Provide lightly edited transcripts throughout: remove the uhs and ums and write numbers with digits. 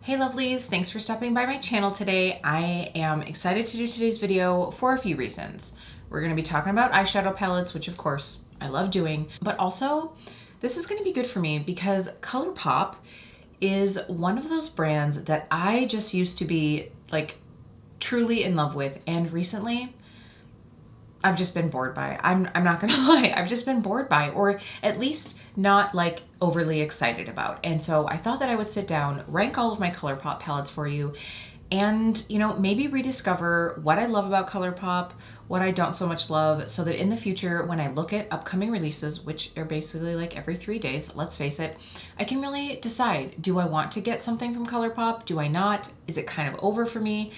Hey lovelies, thanks for stopping by my channel today. I am excited to do today's video for a few reasons. We're gonna be talking about eyeshadow palettes, which of course I love doing, but also this is gonna be good for me because Colourpop is one of those brands that I just used to be like truly in love with, and recently I've just been bored by. I'm not gonna lie, I've just been bored by, or at least not like overly excited about. And so I thought that I would sit down, rank all of my Colourpop palettes for you, and maybe rediscover what I love about Colourpop, what I don't so much love, so that in the future when I look at upcoming releases, which are basically like every 3 days, let's face it, I can really decide, do I want to get something from Colourpop? Do I not? Is it kind of over for me?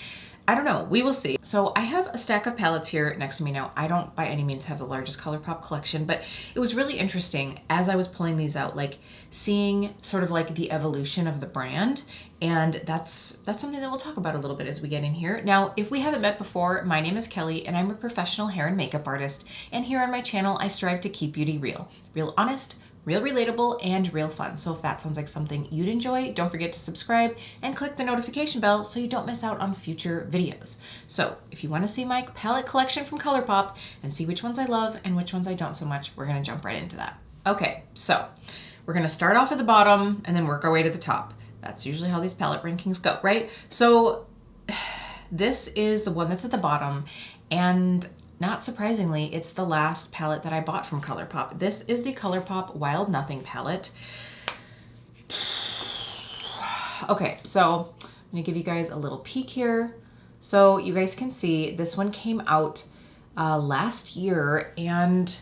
I don't know, we will see. So I have a stack of palettes here next to me now. I don't by any means have the largest Colourpop collection, but it was really interesting as I was pulling these out, like seeing sort of like the evolution of the brand. And that's something that we'll talk about a little bit as we get in here. Now, if we haven't met before, my name is Kelly and I'm a professional hair and makeup artist. And here on my channel, I strive to keep beauty real. Real honest, real relatable, and real fun. So if that sounds like something you'd enjoy, don't forget to subscribe and click the notification bell so you don't miss out on future videos. So if you want to see my palette collection from Colourpop and see which ones I love and which ones I don't so much, we're gonna jump right into that. Okay, so we're gonna start off at the bottom and then work our way to the top. That's usually how these palette rankings go, right? So this is the one that's at the bottom, and not surprisingly, it's the last palette that I bought from Colourpop. This is the Colourpop Wild Nothing palette. Okay, so I'm gonna give you guys a little peek here. So you guys can see this one came out last year, and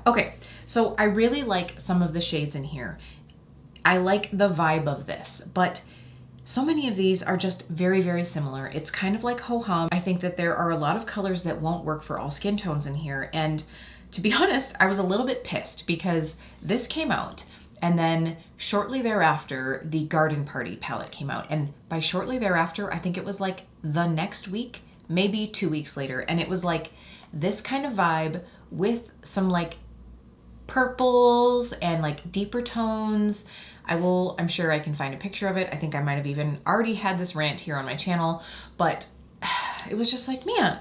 okay, so I really like some of the shades in here. I like the vibe of this, but so many of these are just very, very similar. It's kind of like ho-hum. I think that there are a lot of colors that won't work for all skin tones in here. And to be honest, I was a little bit pissed because this came out and then shortly thereafter, the Garden Party palette came out. And by shortly thereafter, I think it was like the next week, maybe 2 weeks later. And it was like this kind of vibe with some like purples and like deeper tones. I'm sure I can find a picture of it. I think I might have even already had this rant here on my channel, but it was just like, man.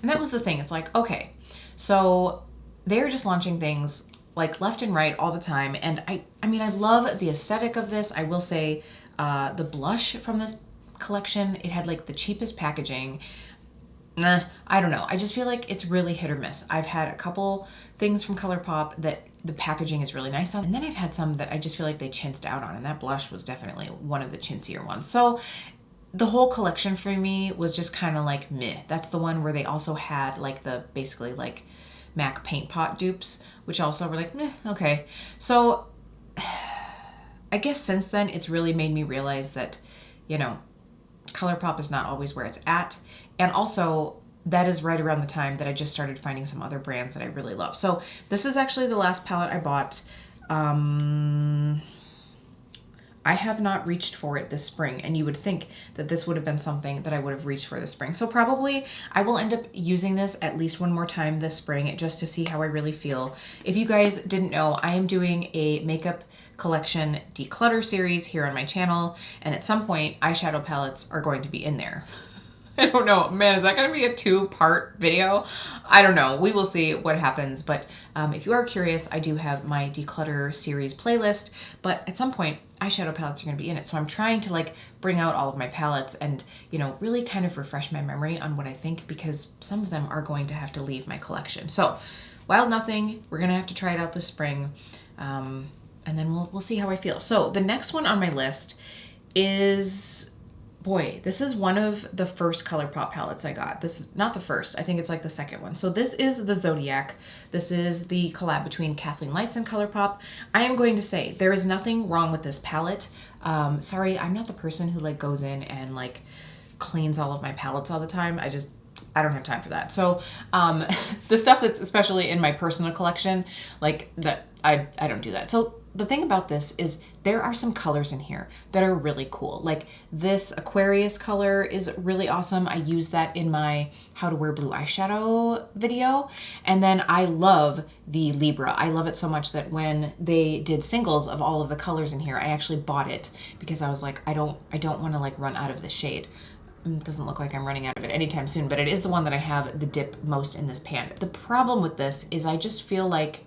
And that was the thing. It's like, okay, so they're just launching things like left and right all the time. And I mean, I love the aesthetic of this. I will say the blush from this collection, it had like the cheapest packaging. I don't know. I just feel like it's really hit or miss. I've had a couple things from Colourpop that the packaging is really nice on, and then I've had some that I just feel like they chinsed out on, and that blush was definitely one of the chintzier ones. So the whole collection for me was just kind of like meh. That's the one where they also had like the basically like MAC paint pot dupes, which also were like meh, okay. So I guess since then it's really made me realize that, Colourpop is not always where it's at. And also, that is right around the time that I just started finding some other brands that I really love. So this is actually the last palette I bought. I have not reached for it this spring, and you would think that this would have been something that I would have reached for this spring. So probably I will end up using this at least one more time this spring just to see how I really feel. If you guys didn't know, I am doing a makeup collection declutter series here on my channel, and at some point eyeshadow palettes are going to be in there. I don't know, man, is that gonna be a 2-part video? I don't know, we will see what happens. But if you are curious, I do have my declutter series playlist, but at some point eyeshadow palettes are gonna be in it. So I'm trying to like bring out all of my palettes and, really kind of refresh my memory on what I think, because some of them are going to have to leave my collection. So Wild Nothing, we're gonna have to try it out this spring. And then we'll see how I feel. So the next one on my list is, boy, this is one of the first Colourpop palettes I got. This is not the first, I think it's like the second one. So this is the Zodiac. This is the collab between Kathleen Lights and Colourpop. I am going to say there is nothing wrong with this palette. Sorry, I'm not the person who like goes in and like cleans all of my palettes all the time. I don't have time for that. So the stuff that's especially in my personal collection, like that, I don't do that. So the thing about this is there are some colors in here that are really cool. Like this Aquarius color is really awesome. I use that in my how to wear blue eyeshadow video. And then I love the Libra. I love it so much that when they did singles of all of the colors in here, I actually bought it because I was like, I don't want to like run out of this shade. It doesn't look like I'm running out of it anytime soon, but it is the one that I have the dip most in this pan. The problem with this is I just feel like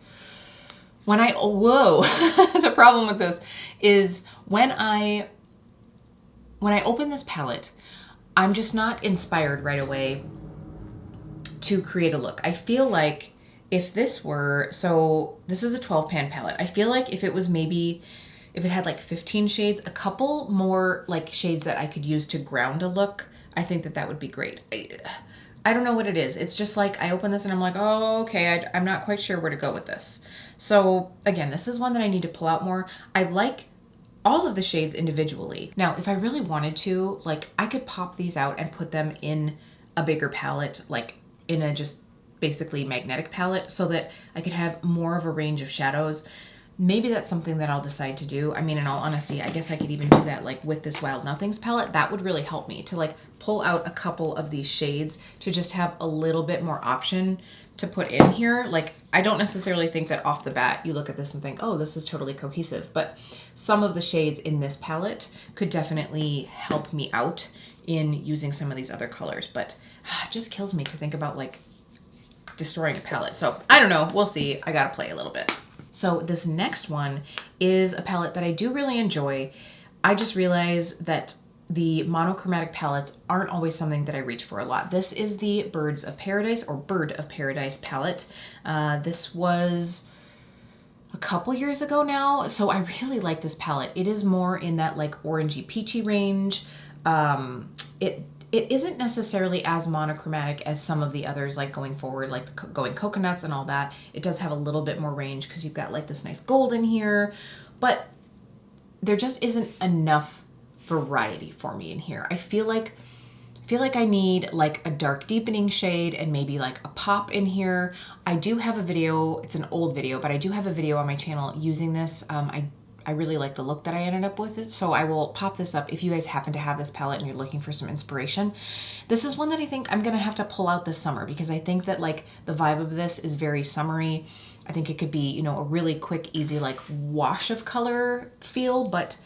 when I, whoa, the problem with this is when I open this palette, I'm just not inspired right away to create a look. I feel like if this were, so this is a 12 pan palette. I feel like if it was maybe, if it had like 15 shades, a couple more like shades that I could use to ground a look, I think that that would be great. I don't know what it is. It's just like I open this and I'm like, oh, okay, I'm not quite sure where to go with this. So again, this is one that I need to pull out more. I like all of the shades individually. Now, if I really wanted to, like I could pop these out and put them in a bigger palette, like in a just basically magnetic palette so that I could have more of a range of shadows. Maybe that's something that I'll decide to do. I mean, in all honesty, I guess I could even do that like with this Wild Nothings palette. That would really help me to like pull out a couple of these shades to just have a little bit more option to put in here. Like, I don't necessarily think that off the bat you look at this and think, oh, this is totally cohesive, but some of the shades in this palette could definitely help me out in using some of these other colors, but it just kills me to think about like destroying a palette. So I don't know, we'll see. I gotta play a little bit. So this next one is a palette that I do really enjoy. I just realized that the monochromatic palettes aren't always something that I reach for a lot. This is the Bird of Paradise palette. This was a couple years ago now, so I really like this palette. It is more in that like orangey peachy range. It isn't necessarily as monochromatic as some of the others, like Going Forward, like Going Coconuts and all that. It does have a little bit more range because you've got like this nice gold in here, but there just isn't enough variety for me in here. I feel like I need like a dark deepening shade and maybe like a pop in here. I do have a video, it's an old video, but I do have a video on my channel using this. I really like the look that I ended up with it, so I will pop this up if you guys happen to have this palette and you're looking for some inspiration. This is one that I think I'm gonna have to pull out this summer because I think that like the vibe of this is very summery. I think it could be, you know, a really quick, easy like wash of color feel, but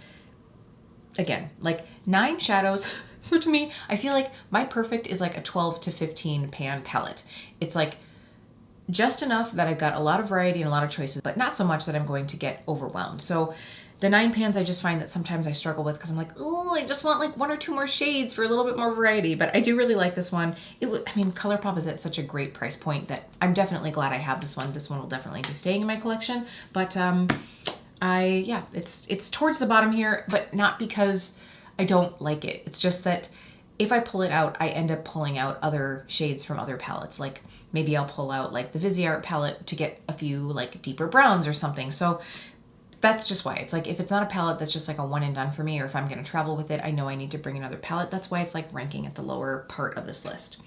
again, like 9 shadows. So to me, I feel like my perfect is like a 12 to 15 pan palette. It's like just enough that I've got a lot of variety and a lot of choices, but not so much that I'm going to get overwhelmed. So the 9 pans I just find that sometimes I struggle with because I'm like, oh, I just want like 1 or 2 more shades for a little bit more variety. But I do really like this one. I mean, Colourpop is at such a great price point that I'm definitely glad I have this one. This one will definitely be staying in my collection. But yeah, it's towards the bottom here, but not because I don't like it. It's just that if I pull it out, I end up pulling out other shades from other palettes. Like maybe I'll pull out like the Viseart palette to get a few like deeper browns or something. So that's just why. It's like if it's not a palette that's just like a one and done for me, or if I'm gonna travel with it, I know I need to bring another palette. That's why it's like ranking at the lower part of this list.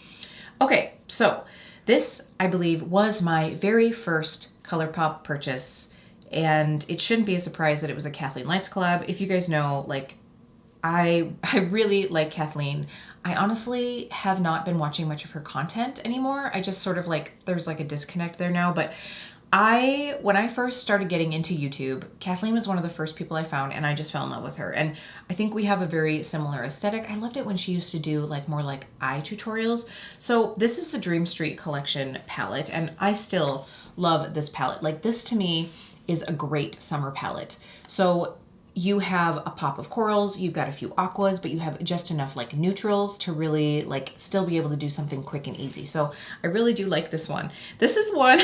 Okay, so this I believe was my very first Colourpop purchase, and it shouldn't be a surprise that it was a Kathleen Lights collab. If you guys know, like I really like Kathleen. I honestly have not been watching much of her content anymore. I just sort of like, there's like a disconnect there now, but when I first started getting into YouTube, Kathleen was one of the first people I found, and I just fell in love with her. And I think we have a very similar aesthetic. I loved it when she used to do like more like eye tutorials. So this is the Dream Street Collection palette, and I still love this palette. Like this to me is a great summer palette. So you have a pop of corals, you've got a few aquas, but you have just enough like neutrals to really like still be able to do something quick and easy. So I really do like this one. This is one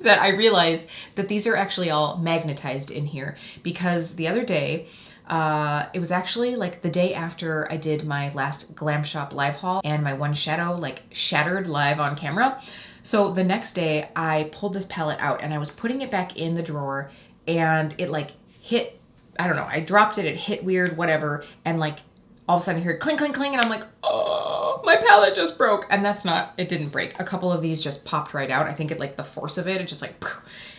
that I realized that these are actually all magnetized in here, because the other day, it was actually like the day after I did my last Glam Shop live haul and my one shadow like shattered live on camera. So the next day I pulled this palette out and I was putting it back in the drawer, and it like hit, I don't know, I dropped it, it hit weird, whatever, and like all of a sudden I heard clink, clink, clink, and I'm like, oh, my palette just broke. And that's not, it didn't break. A couple of these just popped right out. I think it like the force of it just like,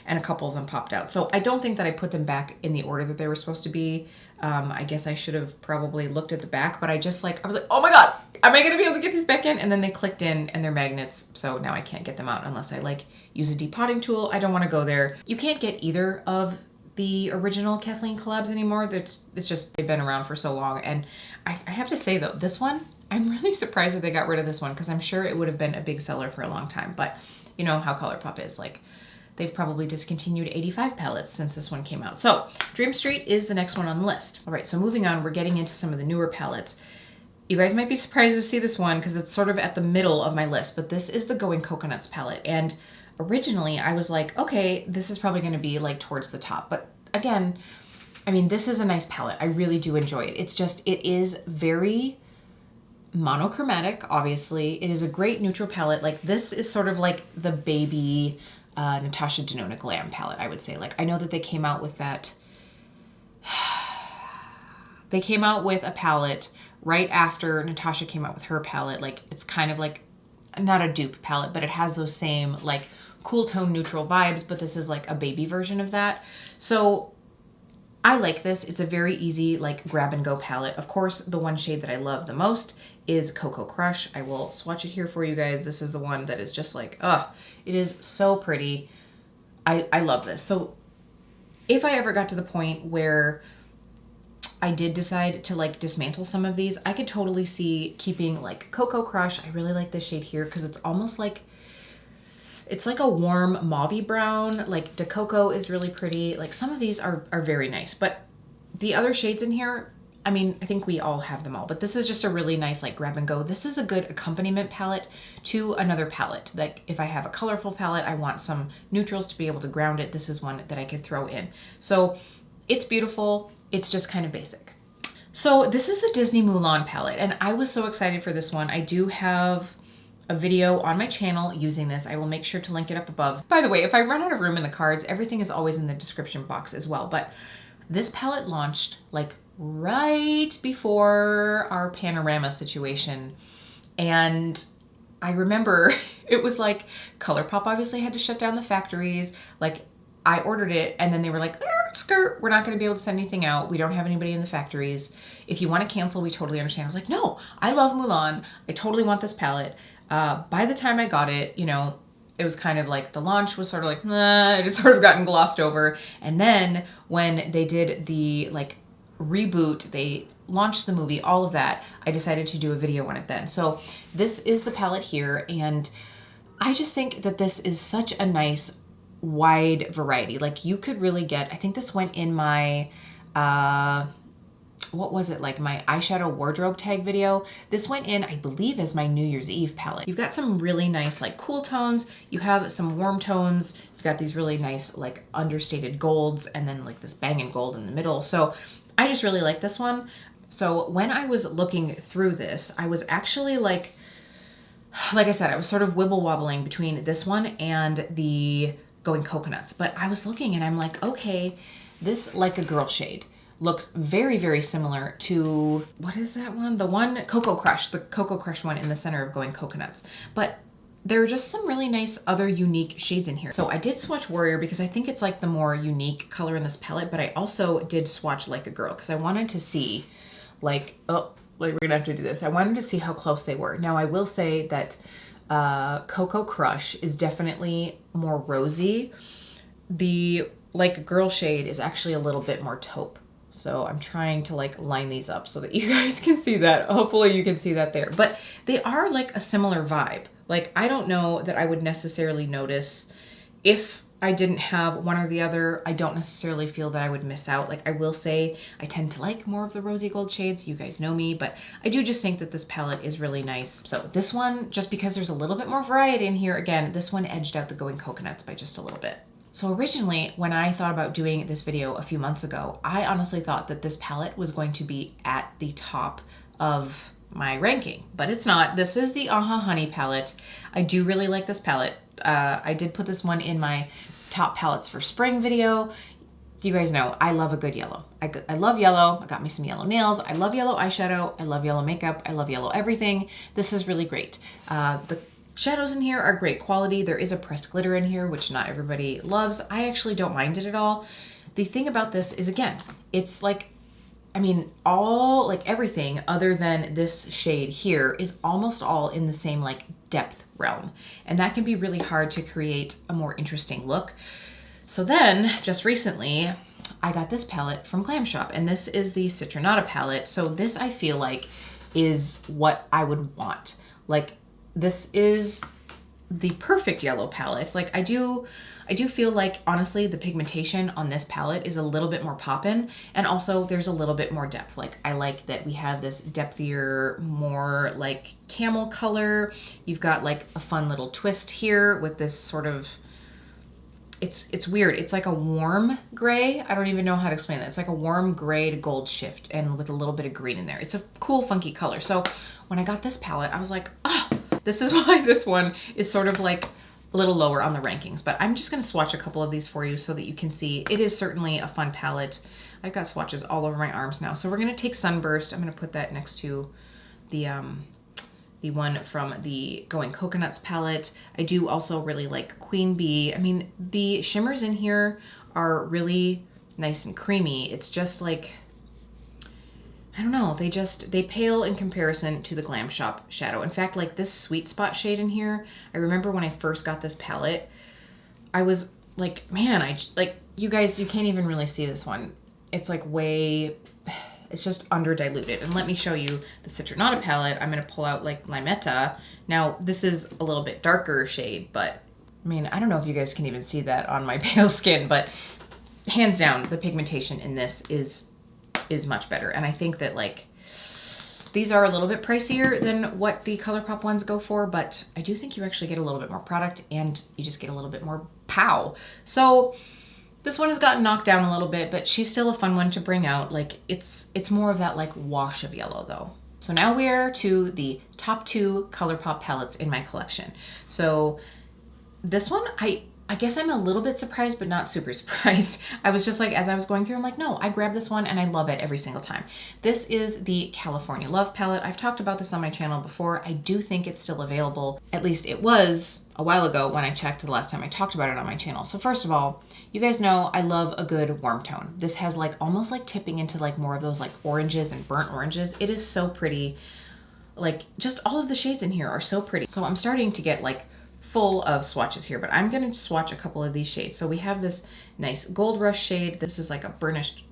and a couple of them popped out. So I don't think that I put them back in the order that they were supposed to be. I guess I should have probably looked at the back, but I was like, oh my God, am I gonna be able to get these back in? And then they clicked in and they're magnets, so now I can't get them out unless I like use a depotting tool. I don't wanna go there. You can't get either of the original Kathleen collabs anymore. It's just, they've been around for so long. And I have to say though, this one, I'm really surprised that they got rid of this one because I'm sure it would have been a big seller for a long time, but you know how Colourpop is, like, they've probably discontinued 85 palettes since this one came out. So Dream Street is the next one on the list. All right, so moving on, we're getting into some of the newer palettes. You guys might be surprised to see this one because it's sort of at the middle of my list, but this is the Going Coconuts palette. And originally I was like, okay, this is probably gonna be like towards the top. But again, I mean, this is a nice palette. I really do enjoy it. It's just, it is very monochromatic, obviously. It is a great neutral palette. Like, this is sort of like the baby Natasha Denona Glam palette, I would say. Like, I know that they came out with that. They came out with a palette right after Natasha came out with her palette. Like, it's kind of like, not a dupe palette, but it has those same like cool tone neutral vibes, but this is like a baby version of that. So I like this. It's a very easy like grab and go palette. Of course, the one shade that I love the most is Cocoa Crush. I will swatch it here for you guys. This is the one that is just like, it is so pretty. I love this. So if I ever got to the point where I did decide to like dismantle some of these, I could totally see keeping like Cocoa Crush. I really like this shade here because it's almost like, it's like a warm mauve-y brown. Like De Coco is really pretty. Like some of these are very nice, but the other shades in here, I mean, I think we all have them all, but this is just a really nice like grab and go. This is a good accompaniment palette to another palette. Like if I have a colorful palette, I want some neutrals to be able to ground it. This is one that I could throw in. So it's beautiful. It's just kind of basic. So this is the Disney Mulan palette, and I was so excited for this one. I do have a video on my channel using this. I will make sure to link it up above. By the way, if I run out of room in the cards, everything is always in the description box as well. But this palette launched like right before our panorama situation. And I remember it was like Colourpop obviously had to shut down the factories. Like I ordered it and then they were like, skirt, we're not gonna be able to send anything out. We don't have anybody in the factories. If you wanna cancel, we totally understand. I was like, no, I love Mulan. I totally want this palette. By the time I got it, you know, it was kind of like the launch was sort of like, nah, it had sort of gotten glossed over. And then when they did the like reboot, they launched the movie, all of that, I decided to do a video on it then. So this is the palette here. And I just think that this is such a nice wide variety. Like you could really get, I think this went in my, what was it, like my eyeshadow wardrobe tag video. This went in, I believe, as my New Year's Eve palette. You've got some really nice like cool tones. You have some warm tones. You've got these really nice like understated golds and then like this banging gold in the middle. So I just really like this one. So when I was looking through this, I was actually like I said, I was sort of wibble wobbling between this one and the Going Coconuts, but I was looking and I'm like, okay, this Like a Girl shade looks very, very similar to, what is that one? The one, Cocoa Crush, the Cocoa Crush one in the center of Going Coconuts. But there are just some really nice other unique shades in here. So I did swatch Warrior because I think it's like the more unique color in this palette, but I also did swatch Like a Girl because I wanted to see like, we're gonna have to do this. I wanted to see how close they were. Now I will say that Cocoa Crush is definitely more rosy. The Like a Girl shade is actually a little bit more taupe. So I'm trying to like line these up so that you guys can see that. Hopefully you can see that there. But they are like a similar vibe. Like I don't know that I would necessarily notice if I didn't have one or the other. I don't necessarily feel that I would miss out. Like I will say I tend to like more of the rosy gold shades. You guys know me, but I do just think that this palette is really nice. So this one, just because there's a little bit more variety in here, again, this one edged out the Going Coconuts by just a little bit. So originally, when I thought about doing this video a few months ago, I honestly thought that this palette was going to be at the top of my ranking, but it's not. This is the Aha Honey palette. I do really like this palette. I did put this one in my top palettes for spring video. You guys know I love a good yellow. I love yellow. I got me some yellow nails. I love yellow eyeshadow. I love yellow makeup. I love yellow everything. This is really great. Shadows in here are great quality. There is a pressed glitter in here, which not everybody loves. I actually don't mind it at all. The thing about this is, again, it's like, I mean, all, like everything other than this shade here is almost all in the same like depth realm. And that can be really hard to create a more interesting look. So then just recently I got this palette from Glam Shop, and this is the Citronata palette. So this I feel like is what I would want. Like, this is the perfect yellow palette. Like I do feel like, honestly, the pigmentation on this palette is a little bit more poppin', and also there's a little bit more depth. Like I like that we have this depthier, more like camel color. You've got like a fun little twist here with this sort of, it's weird. It's like a warm gray. I don't even know how to explain that. It's like a warm gray to gold shift and with a little bit of green in there. It's a cool, funky color. So when I got this palette, I was like, oh, this is why this one is sort of like a little lower on the rankings. But I'm just gonna swatch a couple of these for you so that you can see. It is certainly a fun palette. I've got swatches all over my arms now. So we're gonna take Sunburst. I'm gonna put that next to the one from the Going Coconuts palette. I do also really like Queen Bee. I mean, the shimmers in here are really nice and creamy. It's just like, I don't know, they pale in comparison to the Glam Shop shadow. In fact, like this Sweet Spot shade in here, I remember when I first got this palette, I was like, man, like, you guys, you can't even really see this one. It's like way, it's just under diluted. And let me show you the Citronata palette. I'm gonna pull out like Limetta. Now, this is a little bit darker shade, but I mean, I don't know if you guys can even see that on my pale skin, but hands down, the pigmentation in this is much better. And I think that like, these are a little bit pricier than what the Colourpop ones go for, but I do think you actually get a little bit more product and you just get a little bit more pow. So this one has gotten knocked down a little bit, but she's still a fun one to bring out. Like it's more of that like wash of yellow though. So now we're to the top 2 Colourpop palettes in my collection. So this one, I guess I'm a little bit surprised, but not super surprised. I was just like, as I was going through, I'm like, no, I grabbed this one and I love it every single time. This is the California Love palette. I've talked about this on my channel before. I do think it's still available. At least it was a while ago when I checked the last time I talked about it on my channel. So first of all, you guys know I love a good warm tone. This has like almost like tipping into like more of those like oranges and burnt oranges. It is so pretty. Like just all of the shades in here are so pretty. So I'm starting to get like full of swatches here, but I'm gonna swatch a couple of these shades. So we have this nice Gold Rush shade. This is like a burnished,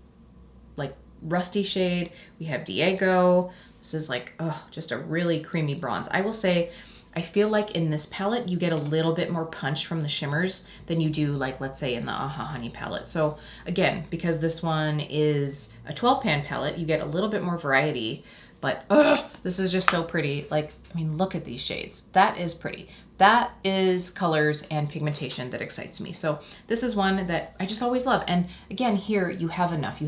like rusty shade. We have Diego. This is like, oh, just a really creamy bronze. I will say, I feel like in this palette, you get a little bit more punch from the shimmers than you do like, let's say in the Aha Honey palette. So again, because this one is a 12 pan palette, you get a little bit more variety, but this is just so pretty. Like, I mean, look at these shades. That is pretty. That is colors and pigmentation that excites me. So this is one that I just always love. And again, here you have enough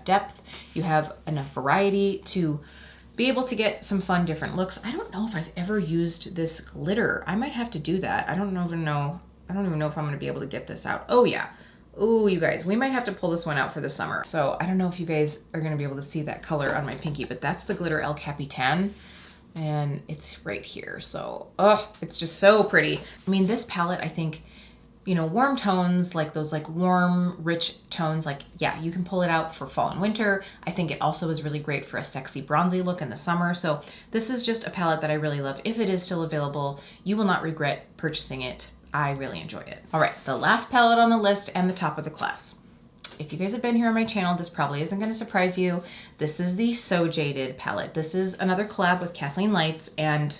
depth, you have enough variety to be able to get some fun different looks. I don't know if I've ever used this glitter. I might have to do that. I don't even know if I'm gonna be able to get this out. Oh yeah. Oh, you guys, we might have to pull this one out for the summer. So I don't know if you guys are gonna be able to see that color on my pinky, but that's the glitter El Capitan. And it's right here. So, oh, it's just so pretty. I mean, this palette, I think, you know, warm tones, like those like warm, rich tones, like, yeah, you can pull it out for fall and winter. I think it also is really great for a sexy bronzy look in the summer. So this is just a palette that I really love. If it is still available, you will not regret purchasing it. I really enjoy it. All right, the last palette on the list and the top of the class. If you guys have been here on my channel, this probably isn't going to surprise you. This is the So Jaded palette. This is another collab with Kathleen Lights, and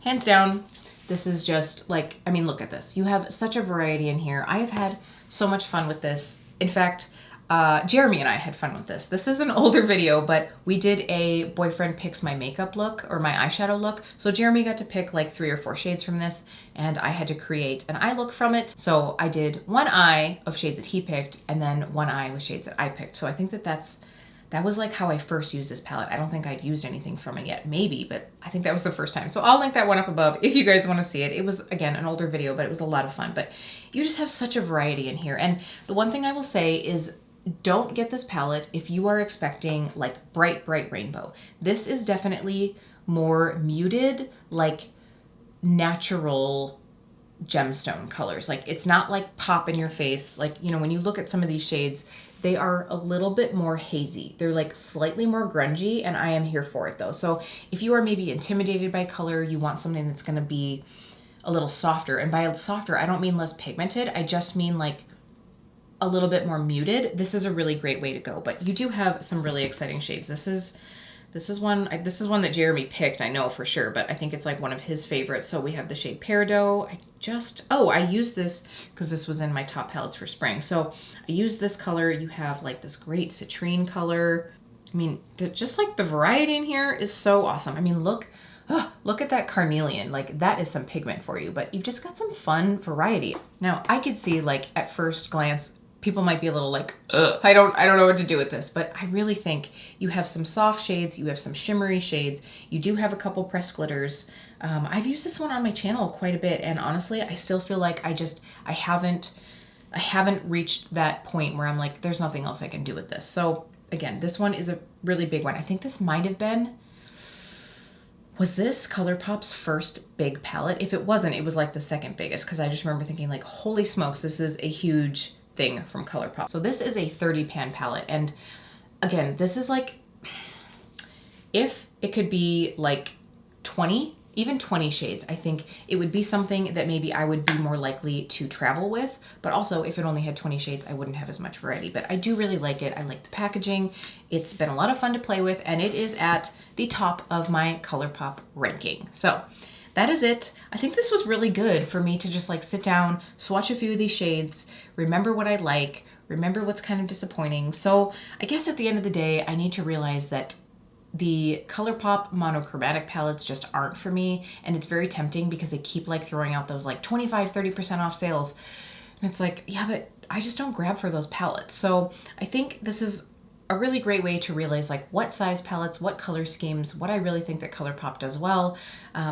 hands down, this is just like, I mean, look at this. You have such a variety in here. I have had so much fun with this. In fact, Jeremy and I had fun with this. This is an older video, but we did a boyfriend picks my makeup look or my eyeshadow look. So Jeremy got to pick like 3 or 4 shades from this, and I had to create an eye look from it. So I did one eye of shades that he picked and then one eye with shades that I picked. So I think that that was like how I first used this palette. I don't think I'd used anything from it yet, maybe, but I think that was the first time. So I'll link that one up above if you guys want to see it. It was, again, an older video, but it was a lot of fun. But you just have such a variety in here. And the one thing I will say is, don't get this palette if you are expecting like bright, bright rainbow. This is definitely more muted, like natural gemstone colors. Like, it's not like pop in your face. Like, you know, when you look at some of these shades, they are a little bit more hazy. They're like slightly more grungy, and I am here for it though. So if you are maybe intimidated by color, you want something that's gonna be a little softer. And by softer, I don't mean less pigmented. I just mean like a little bit more muted. This is a really great way to go. But you do have some really exciting shades. This is one that Jeremy picked, I know for sure, but I think it's like one of his favorites. So we have the shade Peridot. I used this because this was in my top palettes for spring. So I used this color. You have like this great citrine color. I mean, just like the variety in here is so awesome. I mean, look at that carnelian. Like, that is some pigment for you, but you've just got some fun variety. Now, I could see like at first glance, people might be a little like, ugh, I don't know what to do with this, but I really think you have some soft shades, you have some shimmery shades, you do have a couple pressed glitters. I've used this one on my channel quite a bit, and honestly, I still feel like I haven't reached that point where I'm like, there's nothing else I can do with this. So again, this one is a really big one. I think this might have been, was this Colourpop's first big palette? If it wasn't, it was like the second biggest, because I just remember thinking like, holy smokes, this is a huge thing from Colourpop. So this is a 30 pan palette, and again, this is like, if it could be like 20, even 20 shades, I think it would be something that maybe I would be more likely to travel with. But also, if it only had 20 shades, I wouldn't have as much variety. But I do really like it. I like the packaging. It's been a lot of fun to play with, and it is at the top of my Colourpop ranking. So that is it. I think this was really good for me to just like sit down, swatch a few of these shades, remember what I like, remember what's kind of disappointing. So I guess at the end of the day, I need to realize that the Colourpop monochromatic palettes just aren't for me. And it's very tempting because they keep like throwing out those like 25, 30% off sales. And it's like, yeah, but I just don't grab for those palettes. So I think this is a really great way to realize like what size palettes, what color schemes, what I really think that Colourpop does well.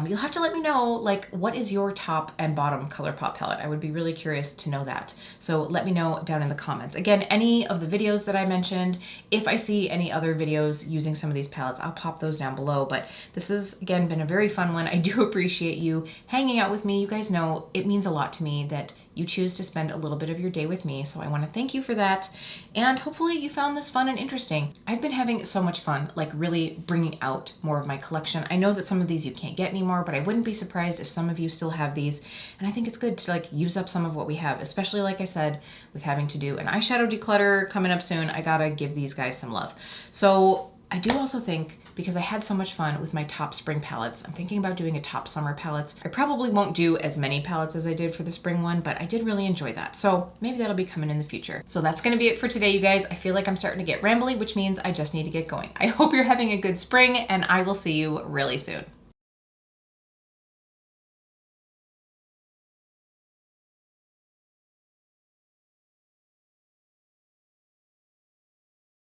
You'll have to let me know, like, what is your top and bottom Colourpop palette? I would be really curious to know that. So let me know down in the comments. Again, any of the videos that I mentioned, if I see any other videos using some of these palettes, I'll pop those down below. But this has, again, been a very fun one. I do appreciate you hanging out with me. You guys know it means a lot to me that you choose to spend a little bit of your day with me. So I want to thank you for that. And hopefully you found this fun and interesting. I've been having so much fun, like really bringing out more of my collection. I know that some of these you can't get anymore, but I wouldn't be surprised if some of you still have these. And I think it's good to like use up some of what we have, especially like I said, with having to do an eyeshadow declutter coming up soon. I gotta give these guys some love. So I do also think, because I had so much fun with my top spring palettes, I'm thinking about doing a top summer palettes. I probably won't do as many palettes as I did for the spring one, but I did really enjoy that. So maybe that'll be coming in the future. So that's gonna be it for today, you guys. I feel like I'm starting to get rambly, which means I just need to get going. I hope you're having a good spring, and I will see you really soon.